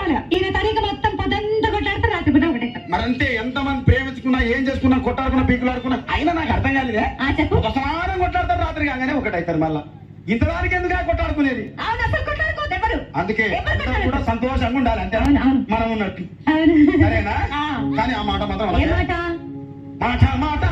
రకాలుగా ఈయన తనకి మొత్తం పదంతా కొట్లాడతారు, రాత్రి పూట ఒకటేస్తారు. మరంతే ఎంతమంది ప్రేమించుకున్నా ఏం చేసుకున్నా కొట్టాడుకున్నా పీకులాడుకున్నా అయినా నాకు అర్థం కాలేదే. చెప్పు. ఒక సమానం కొట్లాడతారు, రాత్రి కాగానే ఒకటైతారు. మళ్ళా ఇంతదానికి ఎందుకు కొట్టాడుకునేది? అవును, అసలు కొట్లాడుకోవద్దు ఎవరు. అందుకే కూడా సంతోషంగా ఉండాలి అంతే మనం ఉన్నట్టు. సరేనా? కానీ ఆ మాట మాత్రం ఏ మాట? మాట మాట